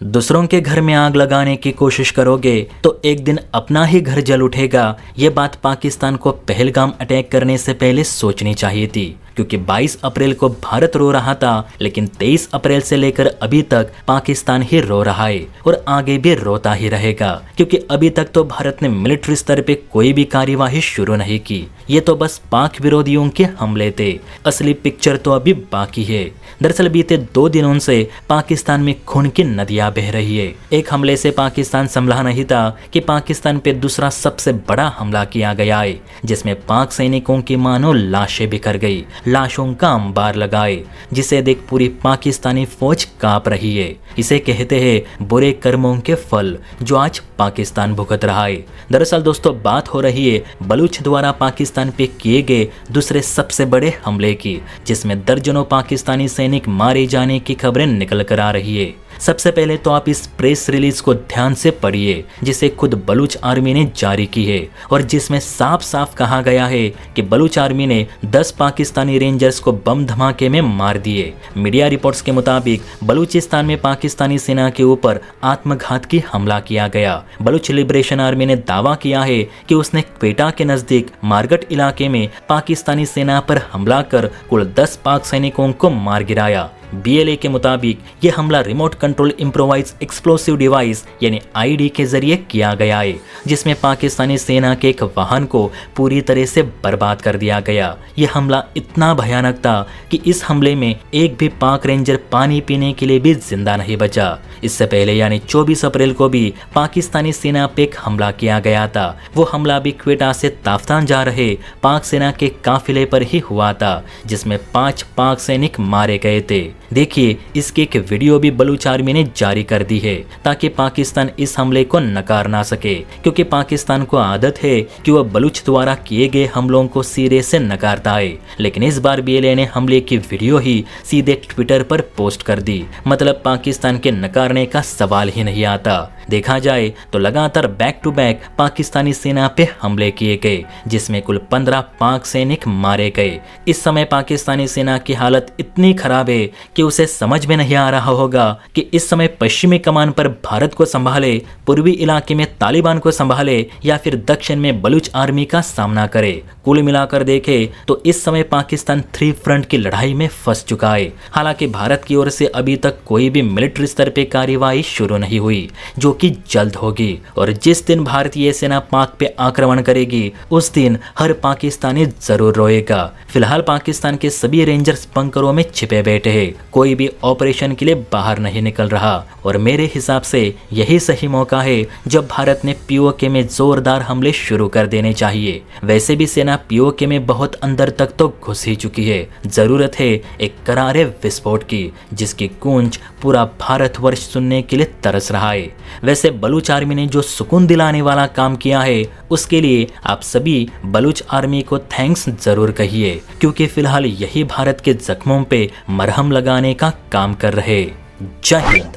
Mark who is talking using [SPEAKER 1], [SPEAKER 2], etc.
[SPEAKER 1] दूसरों के घर में आग लगाने की कोशिश करोगे तो एक दिन अपना ही घर जल उठेगा। ये बात पाकिस्तान को पहलगाम अटैक करने से पहले सोचनी चाहिए थी, क्योंकि 22 अप्रैल को भारत रो रहा था, लेकिन 23 अप्रैल से लेकर अभी तक पाकिस्तान ही रो रहा है और आगे भी रोता ही रहेगा, क्योंकि अभी तक तो भारत ने मिलिट्री स्तर पे कोई भी कार्यवाही शुरू नहीं की। ये तो बस पाक विरोधियों के हमले थे, असली पिक्चर तो अभी बाकी है। दरअसल बीते 2 दिनों से पाकिस्तान में खून की नदियां बह रही है। एक हमले से पाकिस्तान संभला नहीं था कि पाकिस्तान पे दूसरा सबसे बड़ा हमला किया गया है, जिसमें पाक सैनिकों की मानो लाशें बिखर गई, लाशों का अंबार लगाए, जिसे देख पूरी पाकिस्तानी फौज कांप रही है। इसे कहते हैं बुरे कर्मों के फल, जो आज पाकिस्तान भुगत रहा है। दरअसल दोस्तों बात हो रही है बलूच द्वारा पाकिस्तान पे किए गए दूसरे सबसे बड़े हमले की, जिसमें दर्जनों पाकिस्तानी सैनिक मारे जाने की खबरें निकल कर आ रही है। सबसे पहले तो आप इस प्रेस रिलीज को ध्यान से पढ़िए, जिसे खुद बलूच आर्मी ने जारी की है और जिसमें साफ साफ कहा गया है कि बलूच आर्मी ने 10 पाकिस्तानी रेंजर्स को बम धमाके में मार दिए। मीडिया रिपोर्ट्स के मुताबिक बलूचिस्तान में पाकिस्तानी सेना के ऊपर आत्मघातकी हमला किया गया। बलूच लिबरेशन आर्मी ने दावा किया है कि उसने क्वेटा के नजदीक मारगट इलाके में पाकिस्तानी सेना पर हमला कर कुल 10 पाक सैनिकों को मार गिराया। BLA के मुताबिक यह हमला remote control improvise explosive device यानी IED के जरिए किया गया है, जिसमें पाकिस्तानी सेना के एक वाहन को पूरी तरह से बर्बाद कर दिया गया। यह हमला इतना भयानक था कि इस हमले में एक भी पाक रेंजर पानी पीने के लिए भी जिंदा नहीं बचा। इससे पहले यानी 24 अप्रैल को भी पाकिस्तानी सेना पे एक हमला किया गया था। वो हमला भी क्वेटा से ताफ्तान जा रहे पाक सेना के काफिले पर ही हुआ था, जिसमें 5 पाक सैनिक मारे गए थे। देखिए इसकी एक वीडियो भी बलूच आर्मी ने जारी कर दी है, ताकि पाकिस्तान इस हमले को नकार ना सके, क्योंकि पाकिस्तान को आदत है कि वह बलूच द्वारा किए गए हमलों को सिरे से नकारता है। लेकिन इस बार BLA ने हमले की वीडियो ही सीधे ट्विटर पर पोस्ट कर दी। मतलब पाकिस्तान के नकारने का सवाल ही नहीं आता। देखा जाए तो लगातार बैक टू बैक पाकिस्तानी सेना पे हमले किए गए, जिसमें कुल 15 पाक सैनिक मारे गए। इस समय पाकिस्तानी सेना की हालत इतनी खराब है कि उसे समझ में नहीं आ रहा होगा कि इस समय पश्चिमी कमान पर भारत को संभाले, पूर्वी इलाके में तालिबान को संभाले या फिर दक्षिण में बलूच आर्मी का सामना करे। कुल मिलाकर देखे तो इस समय पाकिस्तान 3 फ्रंट की लड़ाई में फंस चुका है। हालांकि भारत की ओर से अभी तक कोई भी मिलिट्री स्तर पे कार्यवाही शुरू नहीं हुई, जो कि जल्द होगी। और जिस दिन भारतीय सेना पाक पे आक्रमण करेगी उस दिन हर पाकिस्तानी जरूर रोएगा। फिलहाल पाकिस्तान के सभी रेंजर्स बंकरों में छिपे बैठे हैं, कोई भी ऑपरेशन के लिए बाहर नहीं निकल रहा। और मेरे हिसाब से यही सही मौका है जब भारत ने POK में जोरदार हमले शुरू कर देने चाहिए। वैसे भी सेना POK में बहुत अंदर तक तो घुस ही चुकी है। जरूरत है एक करारे विस्फोट की, जिसकी गूंज पूरा भारतवर्ष सुनने के लिए तरस रहा है। वैसे बलूच आर्मी ने जो सुकून दिलाने वाला काम किया है, उसके लिए आप सभी बलूच आर्मी को थैंक्स जरूर कहिए, क्योंकि फिलहाल यही भारत के जख्मों पे मरहम लगाने का काम कर रहे। जय हिंद।